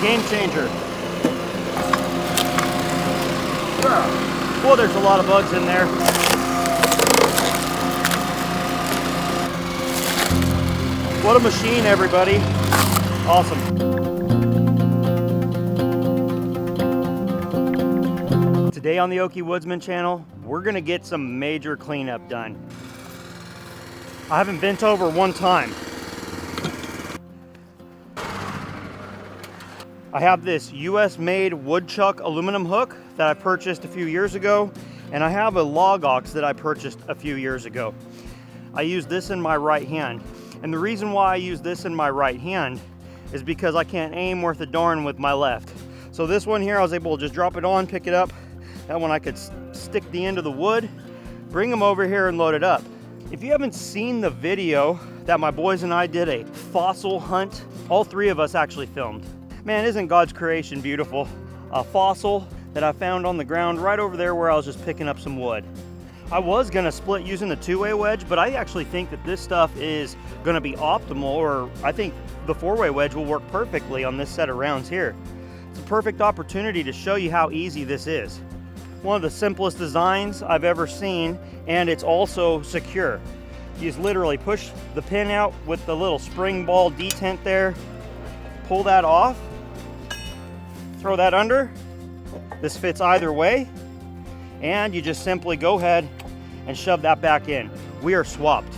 Game changer. Well, there's a lot of bugs in there. What a machine, everybody. Awesome. Today on the Oakie Woodsman Channel, we're gonna get some major cleanup done. I haven't bent over one time. I have this US made woodchuck aluminum hook that I purchased a few years ago, and I have a log ox that I purchased a few years ago. I use this in my right hand, and the reason why I use this in my right hand is because I can't aim worth a darn with my left. So this one here, I was able to just drop it on, pick it up. That one I could stick the end of the wood, bring them over here and load it up. If you haven't seen the video that my boys and I did a fossil hunt, all three of us actually filmed. Man, isn't God's creation beautiful? A fossil that I found on the ground right over there where I was just picking up some wood. I was gonna split using the two-way wedge, but I actually think that this stuff is gonna be optimal, or I think the four-way wedge will work perfectly on this set of rounds here. It's a perfect opportunity to show you how easy this is. One of the simplest designs I've ever seen, and it's also secure. You just literally push the pin out with the little spring ball detent there, pull that off, throw that under. This fits either way, and you just simply go ahead and shove that back in. We are swapped.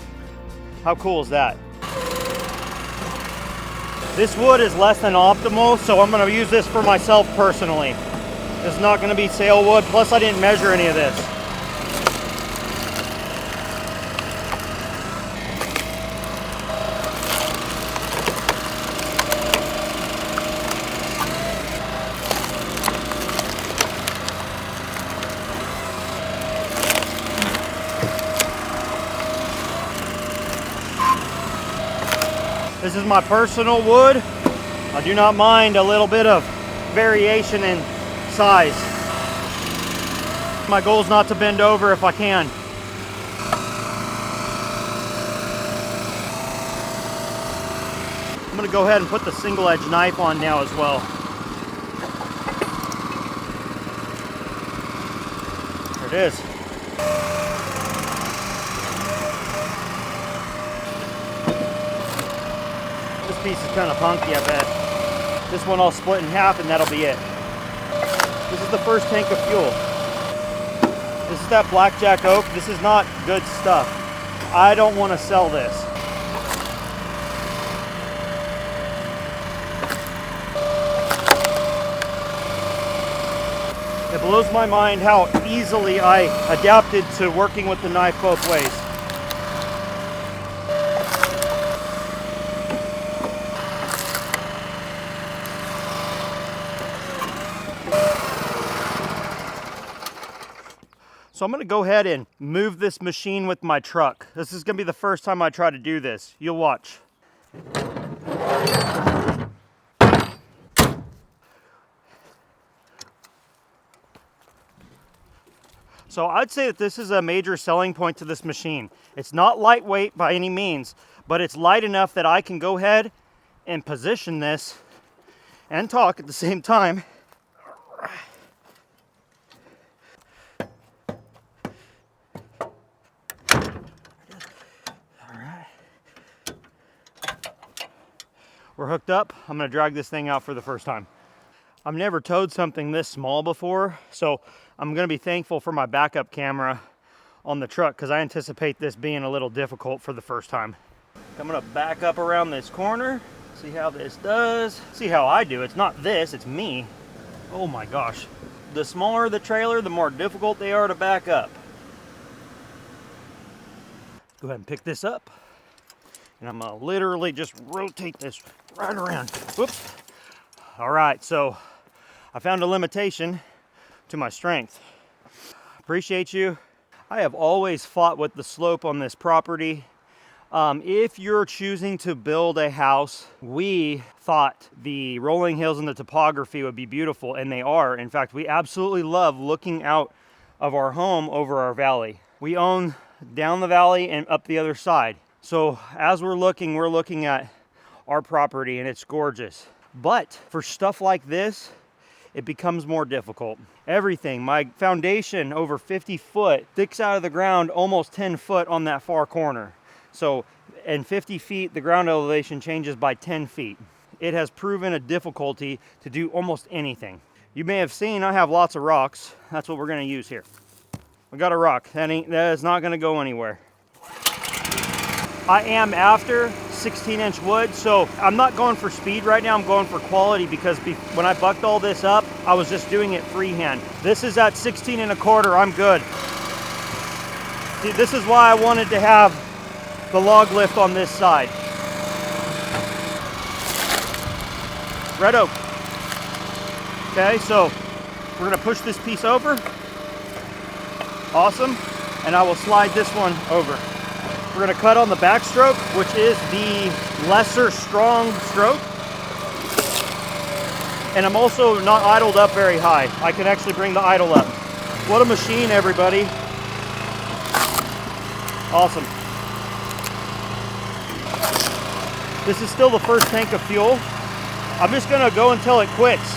How cool is that? This wood is less than optimal, so I'm gonna use this for myself personally. It's not gonna be sale wood, plus I didn't measure any of this. This is my personal wood. I do not mind a little bit of variation in size. My goal is not to bend over if I can. I'm going to go ahead and put the single edge knife on now as well. There it is. This piece is kind of punky, I bet. This one I'll split in half and that'll be it. This is the first tank of fuel. This is that blackjack oak. This is not good stuff. I don't want to sell this. It blows my mind how easily I adapted to working with the knife both ways. So I'm gonna go ahead and move this machine with my truck. This is gonna be the first time I try to do this. You'll watch. So I'd say that this is a major selling point to this machine. It's not lightweight by any means, but it's light enough that I can go ahead and position this and talk at the same time. We're hooked up. I'm gonna drag this thing out for the first time. I've never towed something this small before, so I'm gonna be thankful for my backup camera on the truck because I anticipate this being a little difficult for the first time. I'm gonna back up around this corner, see how this does. See how I do. It's not this, it's me. Oh my gosh. The smaller the trailer, the more difficult they are to back up. Go ahead and pick this up. And I'm gonna literally just rotate this right around. Whoops. All right, so I found a limitation to my strength. Appreciate you. I have always fought with the slope on this property. If you're choosing to build a house, we thought the rolling hills and the topography would be beautiful, and they are. In fact, we absolutely love looking out of our home over our valley. We own down the valley and up the other side. So as we're looking at our property, and it's gorgeous. But for stuff like this, it becomes more difficult. Everything, my foundation over 50 foot sticks out of the ground almost 10 foot on that far corner. So in 50 feet, the ground elevation changes by 10 feet. It has proven a difficulty to do almost anything. You may have seen I have lots of rocks. That's what we're gonna use here. We got a rock, that is not gonna go anywhere. I am after 16-inch wood, so I'm not going for speed right now, I'm going for quality, because when I bucked all this up, I was just doing it freehand. This is at 16 1/4, I'm good. See, this is why I wanted to have the log lift on this side. Red oak. Okay, so we're gonna push this piece over. Awesome, and I will slide this one over. We're gonna cut on the back stroke, which is the lesser strong stroke. And I'm also not idled up very high. I can actually bring the idle up. What a machine, everybody. Awesome. This is still the first tank of fuel. I'm just gonna go until it quits,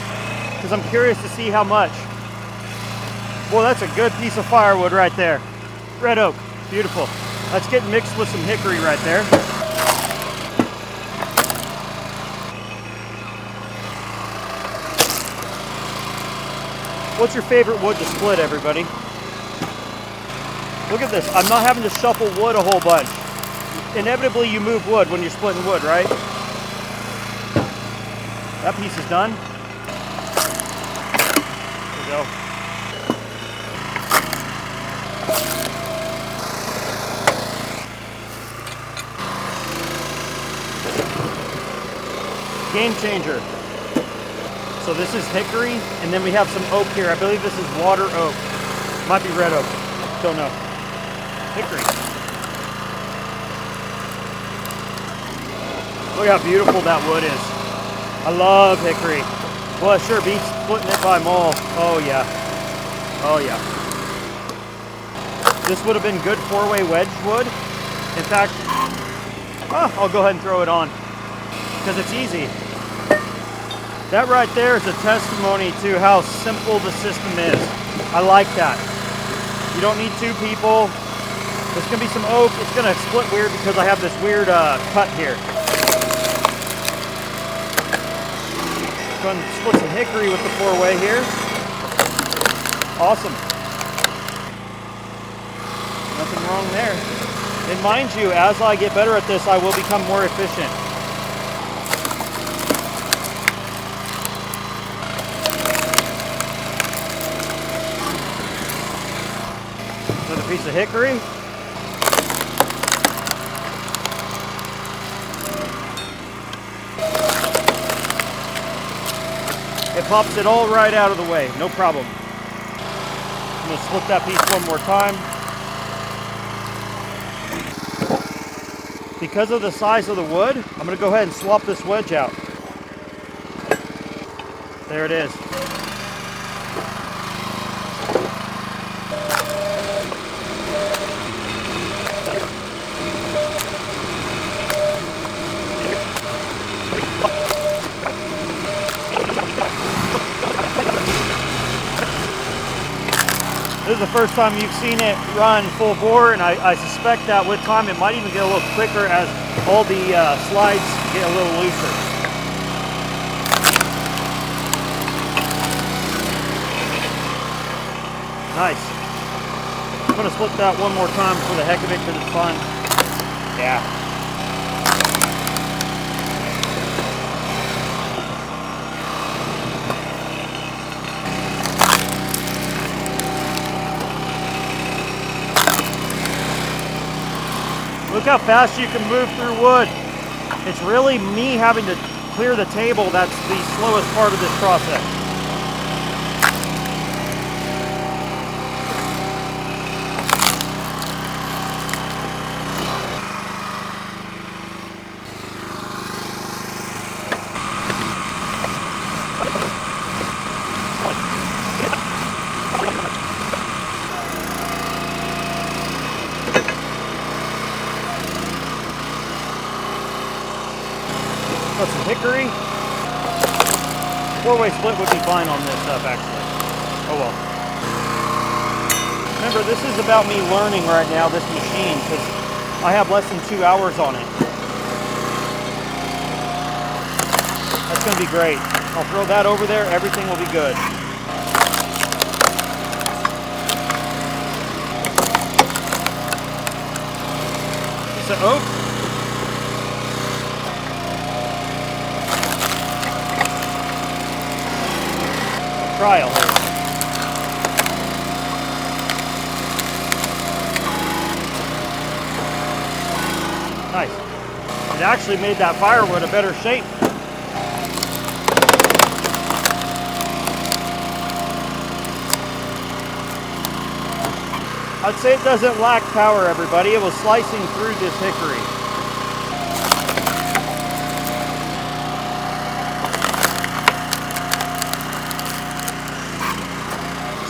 because I'm curious to see how much. Boy, that's a good piece of firewood right there. Red oak, beautiful. Let's get mixed with some hickory right there. What's your favorite wood to split, everybody? Look at this, I'm not having to shuffle wood a whole bunch. Inevitably you move wood when you're splitting wood, right? That piece is done. There we go. Game changer. So this is hickory, and then we have some oak here. I believe this is water oak. Might be red oak. Don't know. Hickory. Look how beautiful that wood is. I love hickory. Well, it sure beats splitting it by maul. Oh yeah. Oh yeah. This would have been good 4-way wedge wood. In fact, I'll go ahead and throw it on, because it's easy. That right there is a testimony to how simple the system is. I like that. You don't need two people. There's gonna be some oak. It's gonna split weird because I have this weird cut here. Going to split some hickory with the 4-way here. Awesome. Nothing wrong there. And mind you, as I get better at this, I will become more efficient. Another piece of hickory. It pops it all right out of the way, no problem. I'm going to split that piece one more time. Because of the size of the wood, I'm going to go ahead and swap this wedge out. There it is. This is the first time you've seen it run full bore, and I suspect that with time it might even get a little quicker as all the slides get a little looser. Nice. I'm going to split that one more time for the heck of it because it's fun. Yeah. Look how fast you can move through wood. It's really me having to clear the table that's the slowest part of this process. Got some hickory. Four-way split would be fine on this stuff, actually. Oh well. Remember, this is about me learning right now, this machine, because I have less than 2 hours on it. That's going to be great. I'll throw that over there. Everything will be good. It's an oak. Trial here. Nice. It actually made that firewood a better shape. I'd say it doesn't lack power, everybody. It was slicing through this hickory.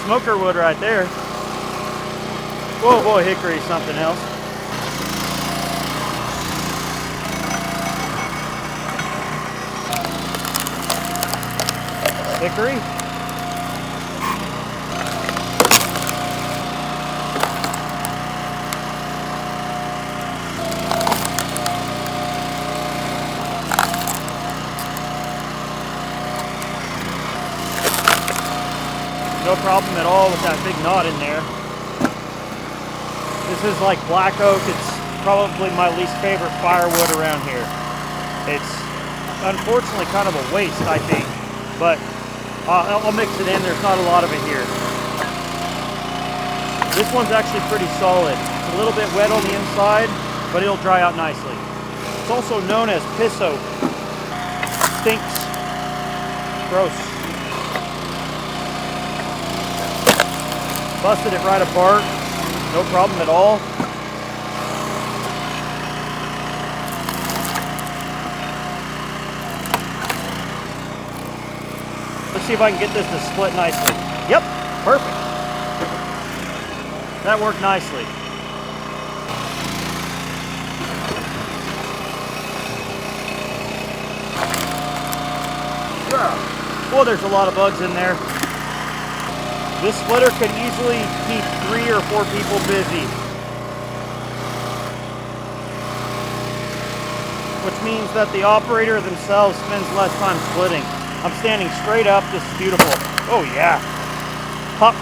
Smoker wood right there. Whoa, boy, hickory is something else. Hickory. No problem at all with that big knot in there. This is like black oak. It's probably my least favorite firewood around here. It's unfortunately kind of a waste, I think, but I'll mix it in. There's not a lot of it here. This one's actually pretty solid. It's a little bit wet on the inside, but it'll dry out nicely. It's also known as piss oak. Stinks. Gross. Busted it right apart, no problem at all. Let's see if I can get this to split nicely. Yep, perfect. That worked nicely. Oh, there's a lot of bugs in there. This splitter could easily keep 3 or 4 people busy. Which means that the operator themselves spends less time splitting. I'm standing straight up. This is beautiful. Oh yeah. Pop.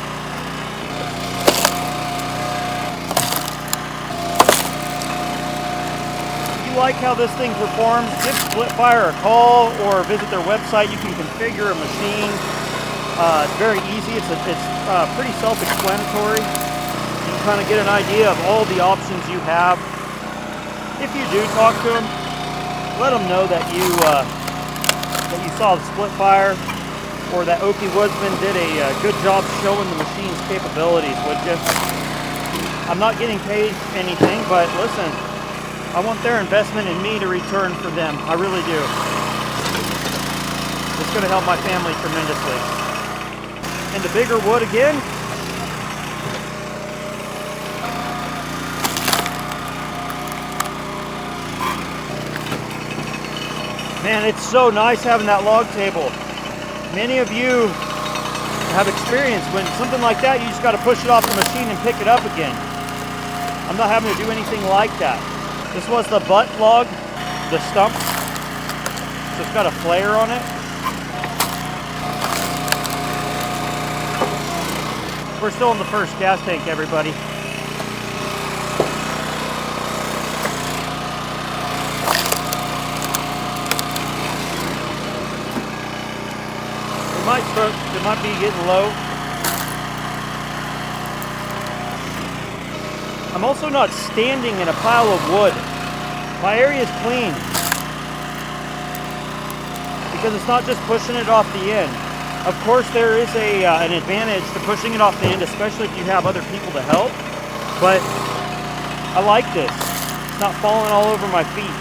If you like how this thing performs, give Splitfire a call or visit their website. You can configure a machine. It's very easy. It's pretty self-explanatory. You can kind of get an idea of all the options you have. If you do talk to them, let them know that you saw the Splitfire or that Oakie Woodsman did a good job showing the machine's capabilities, would you? I'm not getting paid anything, but listen, I want their investment in me to return for them. I really do. It's going to help my family tremendously. And the bigger wood again. Man, it's so nice having that log table. Many of you have experience when something like that, you just got to push it off the machine and pick it up again. I'm not having to do anything like that. This was the butt log, the stump. So it's got a flare on it. We're still in the first gas tank, everybody. It might be getting low. I'm also not standing in a pile of wood. My area is clean because it's not just pushing it off the end. Of course, there is an advantage to pushing it off the end, especially if you have other people to help. But I like this. It's not falling all over my feet.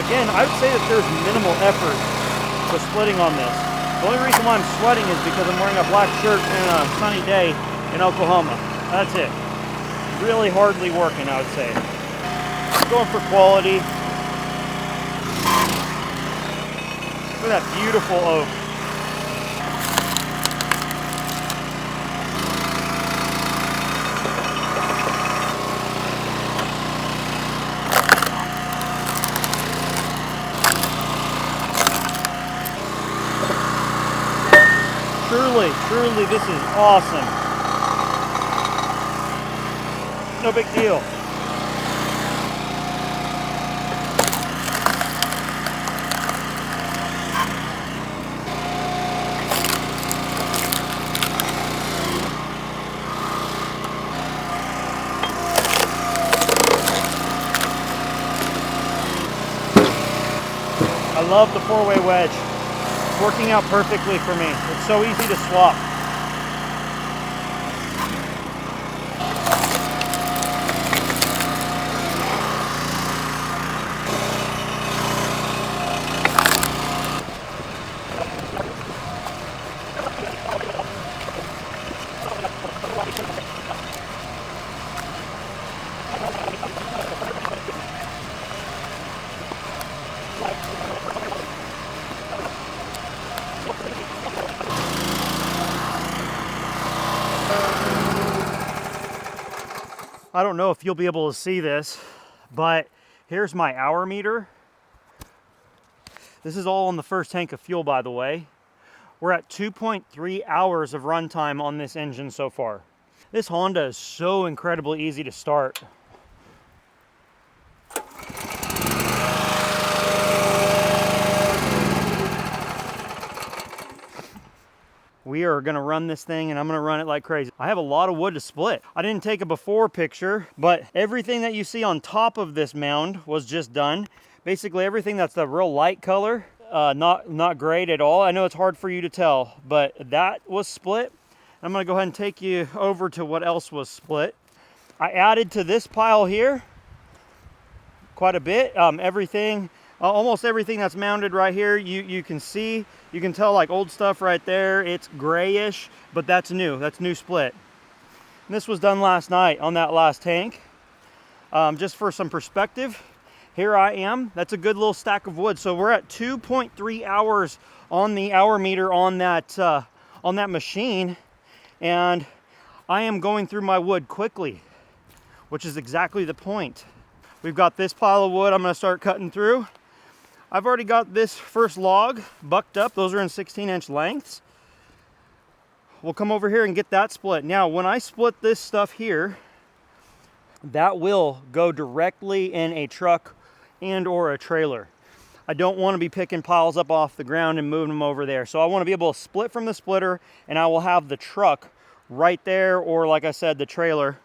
Again, I would say that there's minimal effort to splitting on this. The only reason why I'm sweating is because I'm wearing a black shirt on a sunny day in Oklahoma. That's it. Really hardly working, I would say. Going for quality. Look at that beautiful oak. truly, this is awesome. No big deal. I love the 4-way wedge. It's working out perfectly for me. It's so easy to swap. I don't know if you'll be able to see this, but here's my hour meter. This is all on the first tank of fuel, by the way. We're at 2.3 hours of runtime on this engine so far. This Honda is so incredibly easy to start. We are gonna run this thing and I'm gonna run it like crazy. I have a lot of wood to split. I didn't take a before picture, but everything that you see on top of this mound was just done. Basically everything that's the real light color, not great at all. I know it's hard for you to tell, but that was split. I'm gonna go ahead and take you over to what else was split. I added to this pile here quite a bit. Almost everything that's mounted right here, you can see, you can tell like old stuff right there. It's grayish, but that's new split. And this was done last night on that last tank. Just for some perspective, here I am. That's a good little stack of wood. So we're at 2.3 hours on the hour meter on that machine, and I am going through my wood quickly, which is exactly the point. We've got this pile of wood I'm gonna start cutting through. I've already got this first log bucked up. Those are in 16-inch lengths. We'll come over here and get that split. Now, when I split this stuff here, that will go directly in a truck and or a trailer. I don't want to be picking piles up off the ground and moving them over there. So I want to be able to split from the splitter, and I will have the truck right there, or like I said, the trailer,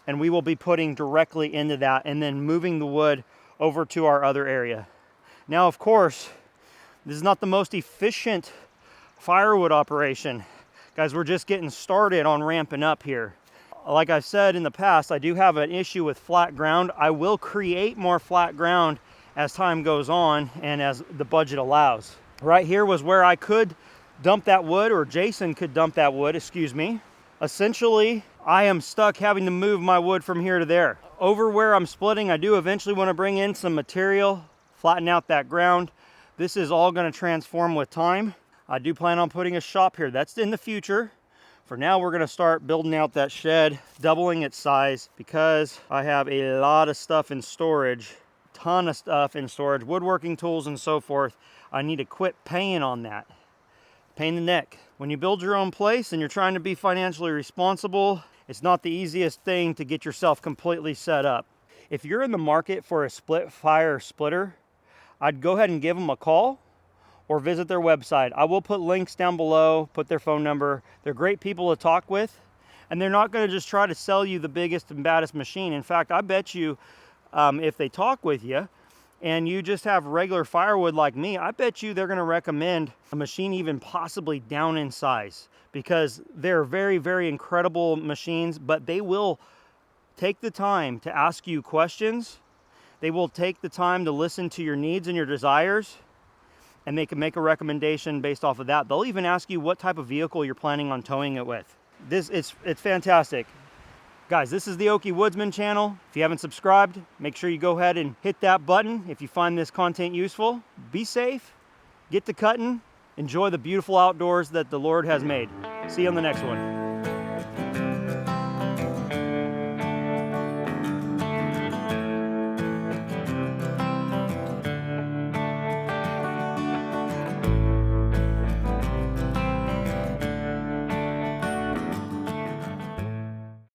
and we will be putting directly into that and then moving the wood over to our other area. Now, of course, this is not the most efficient firewood operation. Guys, we're just getting started on ramping up here. Like I've said in the past, I do have an issue with flat ground. I will create more flat ground as time goes on and as the budget allows. Right here was where I could dump that wood, or Jason could dump that wood, excuse me. Essentially, I am stuck having to move my wood from here to there. Over where I'm splitting, I do eventually want to bring in some material, flatten out that ground. This is all going to transform with time. I do plan on putting a shop here. That's in the future. For now, we're going to start building out that shed, doubling its size, because I have a lot of stuff in storage, ton of stuff in storage, woodworking tools and so forth. I need to quit paying on that. Pain in the neck. When you build your own place and you're trying to be financially responsible, it's not the easiest thing to get yourself completely set up. If you're in the market for a split fire splitter, I'd go ahead and give them a call or visit their website. I will put links down below, put their phone number. They're great people to talk with, and they're not going to just try to sell you the biggest and baddest machine. In fact, I bet you if they talk with you and you just have regular firewood like me, I bet you they're going to recommend a machine even possibly down in size, because they're very, very incredible machines, but they will take the time to ask you questions. They will take the time to listen to your needs and your desires, and they can make a recommendation based off of that. They'll even ask you what type of vehicle you're planning on towing it with. It's fantastic. Guys, this is the Oakie Woodsman Channel. If you haven't subscribed, make sure you go ahead and hit that button if you find this content useful. Be safe, get to cutting, enjoy the beautiful outdoors that the Lord has made. See you on the next one.